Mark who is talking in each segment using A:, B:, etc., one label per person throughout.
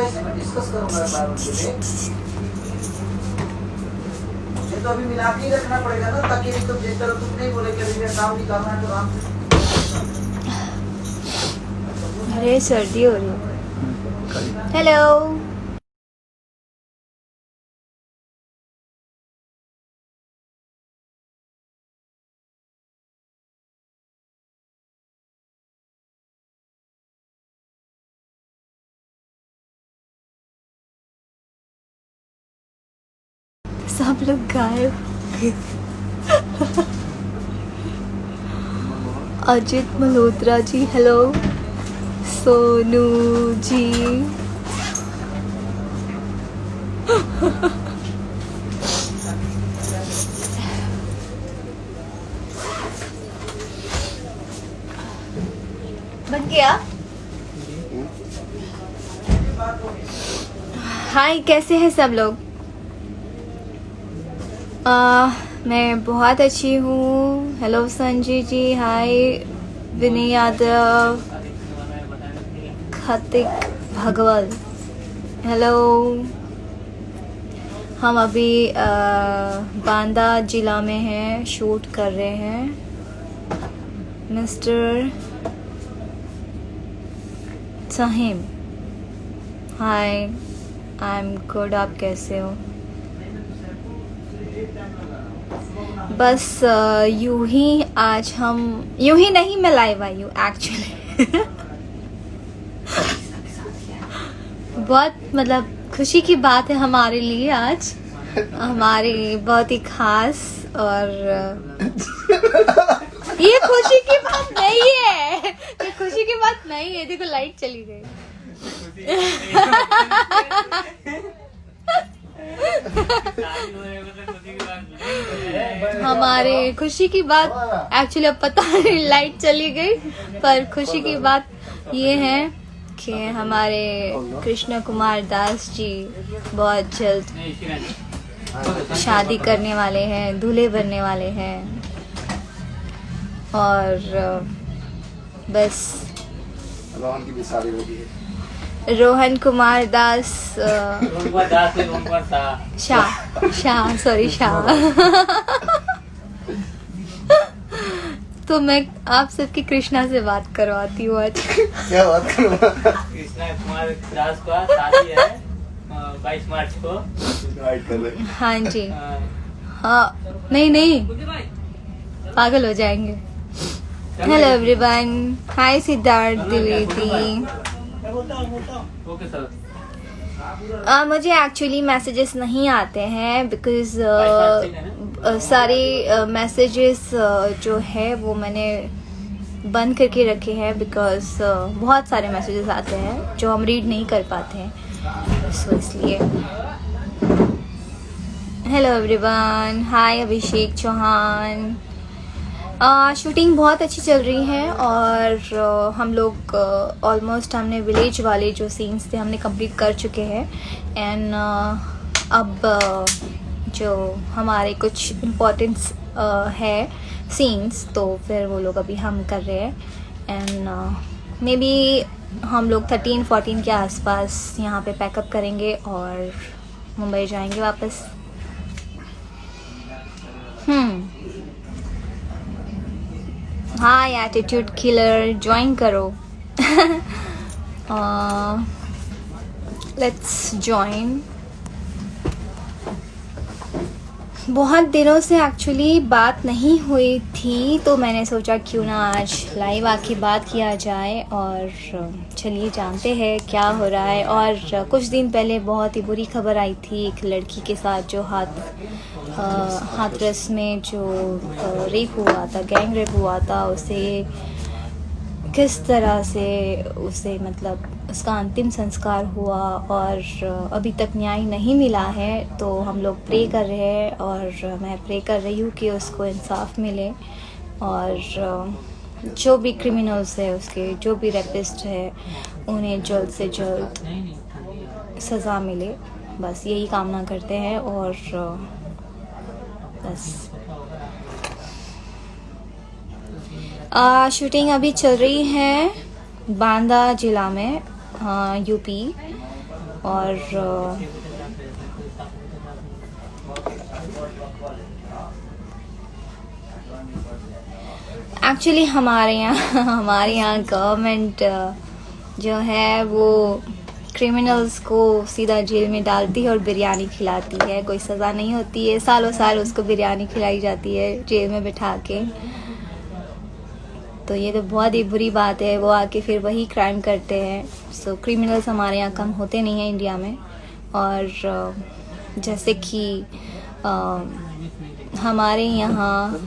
A: कैसे मैं डिस्कस करूंगा एक बार उनके लिए। मुझे तो अभी मिला के ही रखना पड़ेगा ना, ताकि तुम जिस तरह तुम नहीं बोले कि अभी काम निकालना है तो आराम से।
B: अरे सर्दी हो रही है। हेलो सब लोग गायब। अजित मल्होत्रा जी हेलो, सोनू जी बन गया। हाय कैसे हैं सब लोग? मैं बहुत अच्छी हूँ। हेलो संजय जी, हाय विनय यादव, खतिक भगवल हेलो। हम अभी बांदा जिला में हैं, शूट कर रहे हैं। Mister Sahim hi, I am good, आप कैसे हो? बस यूं ही आज हम यूं ही नहीं, मैं लाइव आई हूँ एक्चुअली। बहुत मतलब खुशी की बात है हमारे लिए आज, हमारी बहुत ही खास। और ये खुशी की बात नहीं है, ये खुशी की बात नहीं है। देखो लाइट चली गई। हमारे खुशी की बात एक्चुअली अब पता नहीं लाइट चली गई, पर खुशी की बात ये है कि हमारे कृष्ण कुमार दास जी बहुत जल्द शादी करने वाले हैं, दूल्हे बनने वाले हैं। और बस
C: रोहन की भी शादी हो गई है।
B: रोहन कुमार दास शाह सॉरी शाह। तो मैं आप सबकी कृष्णा से बात करवाती हूँ आज।
C: क्या बात कर रहा है?
D: कृष्णा कुमार दास का शादी है 22 मार्च को।
C: राइट कर रहे हैं।
B: हाँ जी, हाँ नहीं पागल हो जाएंगे। Hello everyone, hi Siddharth Dwivedi.
D: Okay sir.
B: मुझे एक्चुअली मैसेजेस नहीं आते हैं बिकॉज सारे मैसेजेस जो है वो मैंने बंद करके रखे हैं, बिकॉज बहुत सारे मैसेजेस आते हैं जो हम रीड नहीं कर पाते हैं, सो इसलिए। हेलो एवरीवन, हाय अभिषेक चौहान। शूटिंग बहुत अच्छी चल रही है और हम लोग ऑलमोस्ट हमने विलेज वाले जो सीन्स थे हमने कंप्लीट कर चुके हैं। एंड अब जो हमारे कुछ इम्पोर्टेंट्स है सीन्स, तो फिर वो लोग अभी हम कर रहे हैं। एंड मे बी हम लोग 13-14 के आसपास यहाँ पे पैकअप करेंगे और मुंबई जाएंगे वापस। हाय एटीट्यूड किलर, ज्वाइन करो। Let's join. बहुत दिनों से एक्चुअली बात नहीं हुई थी, तो मैंने सोचा क्यों ना आज लाइव आके बात किया जाए। और चलिए जानते हैं क्या हो रहा है। और कुछ दिन पहले बहुत ही बुरी खबर आई थी एक लड़की के साथ जो हाथरस में जो रेप हुआ था, गैंग रेप हुआ था। उसे किस तरह से उसे मतलब उसका अंतिम संस्कार हुआ और अभी तक न्याय नहीं मिला है। तो हम लोग प्रे कर रहे हैं और मैं प्रे कर रही हूँ कि उसको इंसाफ मिले और जो भी क्रिमिनल्स है, उसके जो भी रेपिस्ट है, उन्हें जल्द से जल्द सज़ा मिले। बस यही कामना करते हैं। और बस शूटिंग अभी चल रही है बांदा जिला में, यूपी। और एक्चुअली हमारे यहाँ गवर्नमेंट जो है वो क्रिमिनल्स को सीधा जेल में डालती है और बिरयानी खिलाती है, कोई सज़ा नहीं होती है, सालों साल उसको बिरयानी खिलाई जाती है जेल में बिठा के। तो ये तो बहुत ही बुरी बात है, वो आके फिर वही क्राइम करते हैं। सो क्रिमिनल्स हमारे यहाँ कम होते नहीं हैं इंडिया में। और जैसे कि हमारे यहाँ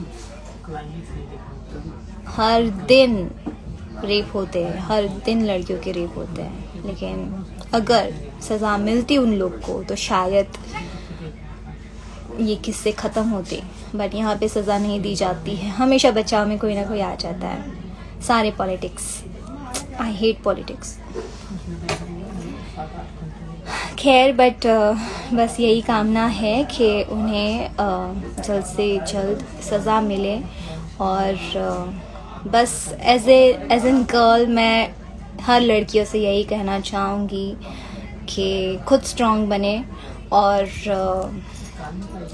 B: हर दिन रेप होते हैं, हर दिन लड़कियों के रेप होते हैं, लेकिन अगर सज़ा मिलती उन लोग को तो शायद ये किस्से ख़त्म होते। बट यहाँ पे सज़ा नहीं दी जाती है, हमेशा बचाव में कोई ना कोई आ जाता है। सारे पॉलिटिक्स, आई हेट पॉलिटिक्स। खैर बट बस यही कामना है कि उन्हें जल्द से जल्द सज़ा मिले। और बस एज एन गर्ल मैं हर लड़कियों से यही कहना चाहूँगी कि खुद स्ट्रॉन्ग बने और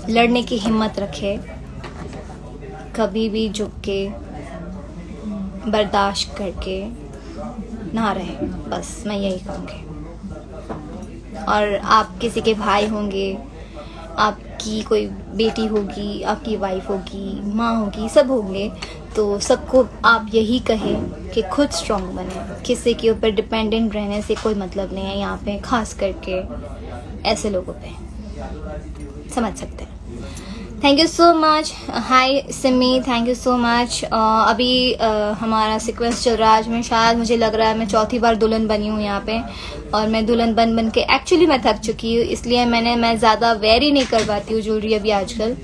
B: लड़ने की हिम्मत रखे, कभी भी झुक के बर्दाश्त करके ना रहे। बस मैं यही कहूँगी। और आप किसी के भाई होंगे, आपकी कोई बेटी होगी, आपकी वाइफ होगी, माँ होगी, सब होंगे, तो सबको आप यही कहें कि खुद स्ट्रॉन्ग बने। किसी के ऊपर डिपेंडेंट रहने से कोई मतलब नहीं है यहाँ पे, खास करके ऐसे लोगों पे, समझ सकते हैं। Thank you so much. Hi Simi, thank you so much. अभी हमारा सीक्वेंस चल रहा है। आज मैं शायद, मुझे लग रहा है मैं चौथी बार दुल्हन बनी हूँ यहाँ पे। और मैं दुल्हन बन के एक्चुअली मैं थक चुकी हूँ, इसलिए मैं ज़्यादा वेयर ही नहीं कर पाती हूँ ज्वेलरी अभी आजकल।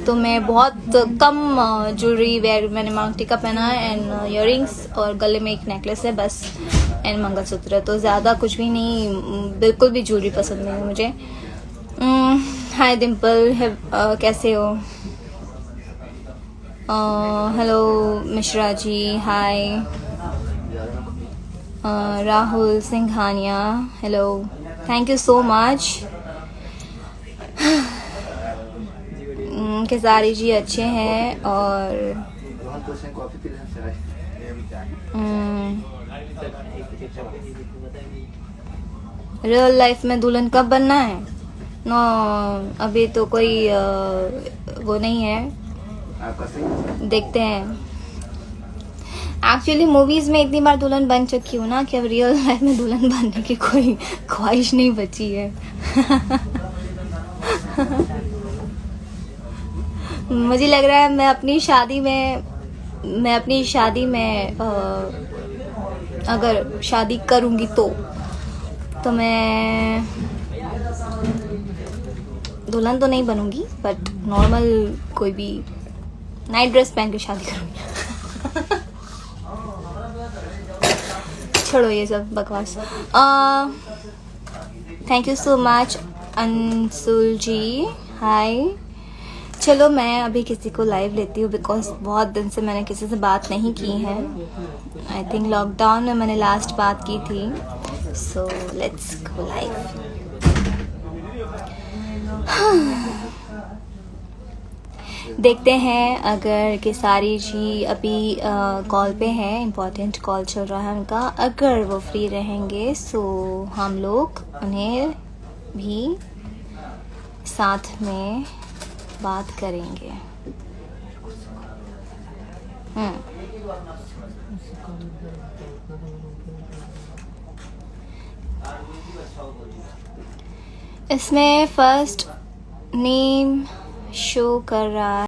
B: तो मैं बहुत कम ज्वेलरी वेयर, मैंने मांग टीका पहना है एंड इयररिंग्स और गले में एक नेकलेस है बस, एंड मंगलसूत्र। तो ज़्यादा कुछ भी नहीं, बिल्कुल भी ज्वेलरी पसंद नहीं है मुझे। हाय डिम्पल, कैसे हो? Hello Mishra ji, hi. Rahul Singhania, hello, thank you so much. Khesari ji अच्छे हैं। और रियल लाइफ में दुल्हन कब बनना है? नो, अभी तो कोई वो नहीं है, देखते हैं। एक्चुअली मूवीज में इतनी बार दुल्हन बन चुकी हूँ ना कि अब रियल लाइफ में दुल्हन बनने की कोई ख्वाहिश नहीं बची है। मुझे लग रहा है मैं अपनी शादी में अगर शादी करूँगी तो मैं दुल्हन तो नहीं बनूंगी, बट नॉर्मल कोई भी नाइट ड्रेस पहन के शादी करूँगी। छोड़ो ये सब बकवास। Thank you so much Anshul ji, hi. चलो मैं अभी किसी को लाइव लेती हूँ, बिकॉज बहुत दिन से मैंने किसी से बात नहीं की है। आई थिंक लॉकडाउन में मैंने लास्ट बात की थी। So let's go live. देखते हैं अगर केसारी जी अभी कॉल पे हैं, इम्पोर्टेंट कॉल चल रहा है उनका। अगर वो फ्री रहेंगे सो हम लोग उन्हें भी साथ में बात करेंगे। इसमें फर्स्ट नेम शो कर रहा है।